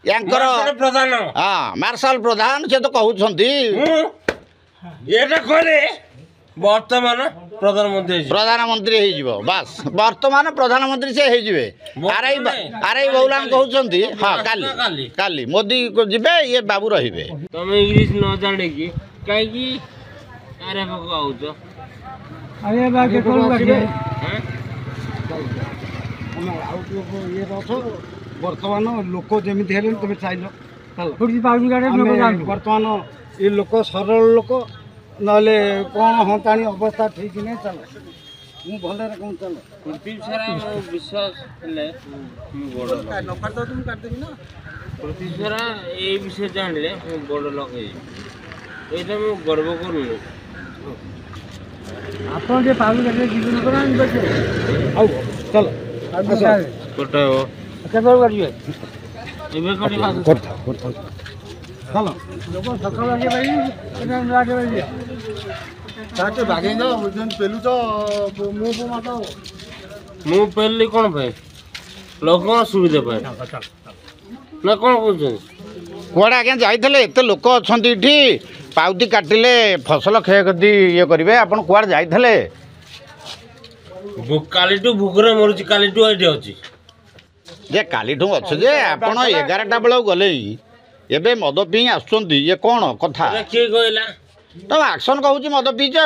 यांकर प्रधान हाँ मार्शल प्रधान से तो कहउछंती एटा करे वर्तमान प्रधानमंत्री हो जिवो बस वर्तमान प्रधानमंत्री से हो जिवे आरआई बहुलान कहउछंती हाँ काली काली मोदी को जिबे ये बाबू रहिबे तुम इंग्लिश न जाने की काहे की अरे को आउछ अरे बाकी कोन बाकी वर्तमान लोक जमी तुम चाहल वर्तमान ये लोक सरल लोक ना कौन हताणी अवस्था ठीक नहीं चल मुझे भल कौन चल पृथ्वी सारा विश्वास पृथ्वी सारा ये विषय जानले बड़ लोक ये गर्व करूँ आप जीवन चलो चलो मु पेली कौन पे लोक सुविधा पाए ना कौन कौड़े आज्ञा जाइए एत लोक अच्छा पाउती काटिले फसल क्षयक्षति ये करेंगे आपड़ कौड़ जाइए काली भूकरे मरुची काली अच्छी जे काली अच्छे जे आपड़ 11टा बेल गले एबे मद पी आसुँच ये कौन कथा किए कहला तुम एक्शन कहूँ मद पीच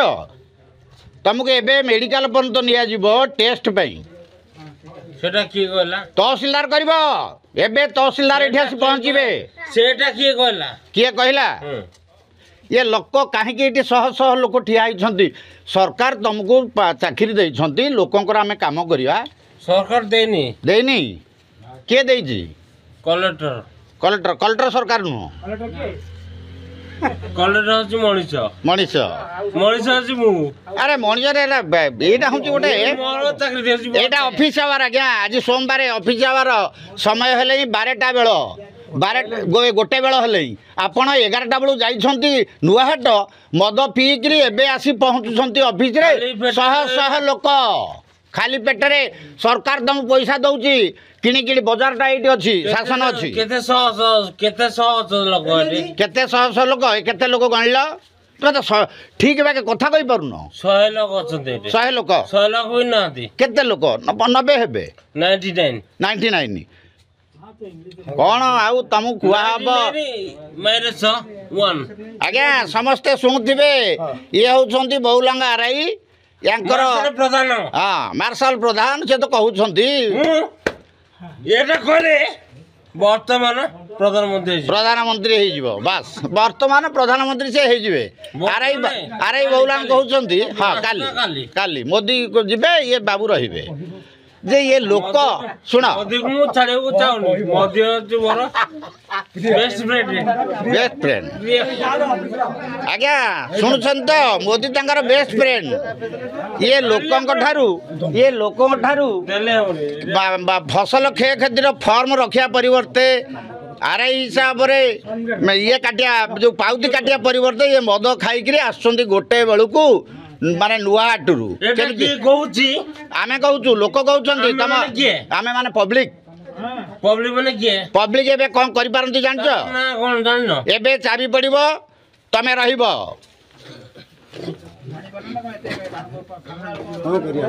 तुमको एबे मेडिकल पर्यंत नियाजिबो टेस्ट पई सेटा किए कहला तहसीलदार करिबो एबे तहसीलदार एठी आसी पहुँचीबे सेटा किए कहला किए कहला ये लोक कहीं शह शह लोक ठिया होती सरकार तुमको चाकरी देइछंती लोकंकर आमे काम करिया सरकार देनी देनी किए देइछि कलेक्टर कलेक्टर कलेक्टर सरकार नुह कलेक्टर हूँ मनीष मनीष मनीष हूँ मु अरे मनीष यहाँ हूँ गोटे यहाँ ऑफिस आवर आज्ञा आज सोमवार ऑफिस आवर समय हेले 12टा बेल 12 गोटे बेल हेले आपण 11टा बेलू जाइछंती नुआहाट मद पीकरी एबे आसी पहुँचुछंती ऑफिस रे शह शह लोक खाली पेटरे सरकार तुम पैसा दौची किणी किणी बाजार टा ये अच्छी शासन अच्छी केते शह लोक केते शह शह लोक केते लोक गणिल तुम तो ठीक बाके कथा कही पारुन 100 लोक अच्छा 100 लोक 100 लोक भी ना केते लोक 90 हेबे 99 कौन आउ तुमको कुहब मैरेज 1 आज्ञा समस्ते शुणुवे ये होती बहुलांगा आरआई यांकर प्रधान हाँ मार्शल प्रधान से तो कहउछंती एटा करे वर्तमान प्रधानमंत्री हो जिवो बस वर्तमान प्रधानमंत्री से हो जिवे आरआई बहुलांग कहउछंती हाँ काली काली मोदी को जिबे ये बाबू रहिबे जे ये लोक सुना बेस्ट फ्रेंड आज्ञा शुणुछन तो मोदी तंकर बेस्ट फ्रेंड ये लोकंक ठारू फसल क्षयक्षतिर फॉर्म रखा परिवर्ते आरआई हिसाब से ये काटिया जो पाउती काटिया परिवर्ते ये मद खाई आसुँच गोटे बेलू माने नुआहाटू आमे कहूँ लोक कहते तुम आमे माने पब्लिक माने किए पब्लिक एबे कौन करि पारंती जानछ कौन जान एबे चाबी पड़िबो तमे रहिबो हां करिया